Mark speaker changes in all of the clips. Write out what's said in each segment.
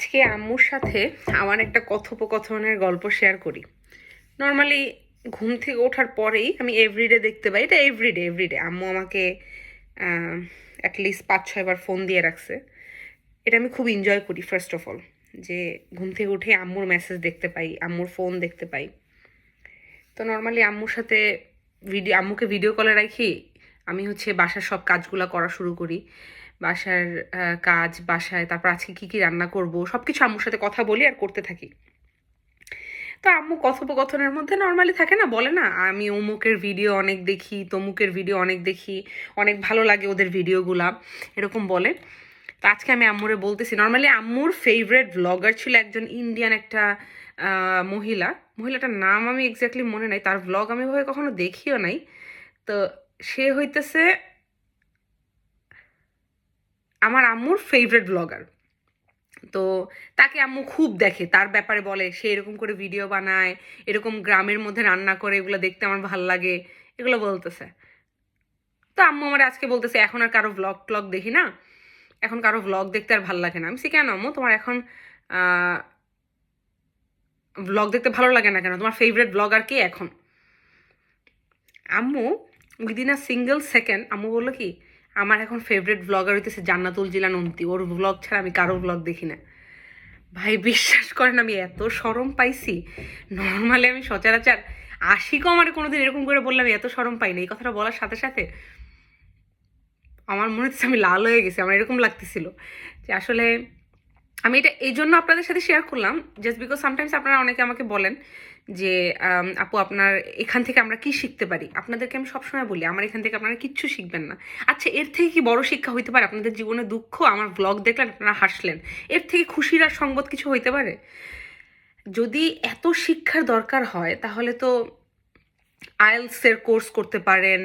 Speaker 1: আজকে আম্মুর সাথে আমার একটা কথোপকথনের গল্প শেয়ার করি। নর্মালি ঘুম থেকে ওঠার পরেই আমি এভরিডে দেখতে পাই, এটা এভরিডে আম্মু আমাকে অ্যাটলিস্ট 5-6 বার ফোন দিয়ে রাখছে। এটা আমি খুব এনজয় করি। ফার্স্ট অফ অল, যে ঘুম থেকে উঠে আম্মুর মেসেজ দেখতে পাই, আম্মুর ফোন দেখতে পাই। তো নর্মালি আম্মুর সাথে আম্মুকে ভিডিও কলে রাখি। আমি বাসার সব কাজগুলো করা শুরু করি। বাসার কাজ, বাসায় তারপর আজকে কি কি রান্না করব সব কিছু আম্মুর সাথে কথা বলি আর করতে থাকি। তো আম্মু কথোপকথনের মধ্যে নর্মালি থাকে না, বলে না আমি অমুকের ভিডিও অনেক দেখি, তমুকের ভিডিও অনেক দেখি, অনেক ভালো লাগে ওদের ভিডিওগুলা, এরকম বলে। তো আজকে আমি আম্মুরে বলতেছি, নর্মালি আম্মুর ফেভারেট ব্লগার ছিল একজন ইন্ডিয়ান একটা মহিলাটার নাম আমি এক্স্যাক্টলি মনে নাই, তার ব্লগ আমি ভাবে কখনো দেখিও নাই। তো সে হইতেছে আমার আম্মুর ফেভারেট ব্লগার। তো তাকে আম্মু খুব দেখে, তার ব্যাপারে বলে সে এরকম করে ভিডিও বানায়, এরকম গ্রামের মধ্যে রান্না করে, এগুলো দেখতে আমার ভাল লাগে, এগুলো বলতেছে। তো আম্মু আমার আজকে বলতেছে এখন আর কারো ব্লগ ট্লগ দেখি না, এখন কারো ব্লগ দেখতে আর ভালো লাগে না। আমি বলছি, কেন আম্মু তোমার এখন ব্লগ দেখতে ভালো লাগে না কেন? তোমার ফেভারিট ব্লগার কে এখন? আম্মু উইদিন আ সিঙ্গেল সেকেন্ড আম্মু বললো কি, আমার এখন ফেভারিট ব্লগার হইতেছে জান্নাতুল জিলান অন্তি, ওর ব্লগ ছাড়া আমি কারোর ব্লগ দেখি না। ভাই বিশ্বাস করেন, আমি এত শরম পাইছি। নর্মালি আমি সচরাচর আশিকও আমার কোনোদিন এরকম করে বললাম, এত শরম পাই না। এই কথাটা বলার সাথে সাথে আমার মনে হচ্ছে আমি লাল হয়ে গেছি। আমার এরকম লাগতেছিল যে আসলে আমি এটা এই জন্য আপনাদের সাথে শেয়ার করলাম, জাস্ট বিকজ সামটাইমস আপনারা অনেকে আমাকে বলেন যে আপু আপনার এখান থেকে আমরা কি শিখতে পারি। আপনাদেরকে আমি সবসময় বলি আমার এখান থেকে আপনারা কিচ্ছু শিখবেন না। আচ্ছা, এর থেকে কি বড় শিক্ষা হইতে পারে? আপনাদের জীবনে দুঃখ, আমার ব্লগ দেখলেন, আপনারা হাসলেন, এর থেকে খুশির আর সংবাদ কিছু হইতে পারে? যদি এত শিক্ষার দরকার হয় তাহলে তো আইএলসের কোর্স করতে পারেন,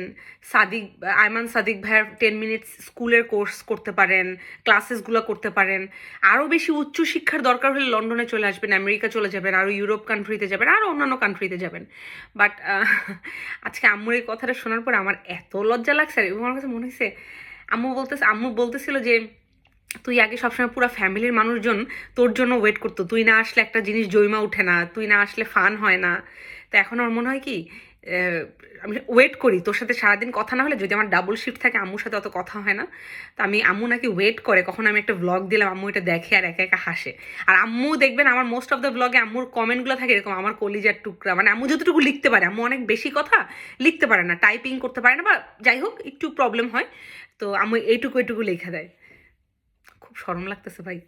Speaker 1: আয়মান সাদিক ভাইয়ের 10 মিনিটস স্কুলের কোর্স করতে পারেন, ক্লাসেসগুলো করতে পারেন। আরও বেশি উচ্চ শিক্ষার দরকার হলে লন্ডনে চলে আসবেন, আমেরিকা চলে যাবেন, আরও ইউরোপ কান্ট্রিতে যাবেন, আরও অন্যান্য কান্ট্রিতে যাবেন। বাট আজকে আম্মুর এই কথাটা শোনার পর আমার এত লজ্জা লাগছে, এবং আমার কাছে মনে হয়েছে আম্মু বলতেছিল যে তুই আগে সবসময় পুরো ফ্যামিলির মানুষজন তোর জন্য ওয়েট করতো, তুই না আসলে একটা জিনিস জৈমা উঠে না, তুই না আসলে ফান হয় না। তো এখন আমার মনে হয় কি, আমি ওয়েট করি তোর সাথে সারাদিন কথা না হলে, যদি আমার ডাবল শিফট থাকে আম্মুর সাথে অত কথা হয় না। তো আম্মু নাকি ওয়েট করে কখন আমি একটা ব্লগ দিলাম, আম্মু এটা দেখে আর একা একা হাসে। আর আম্মু দেখবেন আমার মোস্ট অফ দ্য ব্লগে আম্মুর কমেন্টগুলো থাকে এরকম, আমার কলিজার টুকরা, মানে আম্মু যতটুকু লিখতে পারে, আম্মু অনেক বেশি কথা লিখতে পারে না, টাইপিং করতে পারে না, বা যাই হোক একটু প্রবলেম হয়। তো আম্মু এইটুকু লেখা দেয়। খুব শরম লাগতেছে ভাই।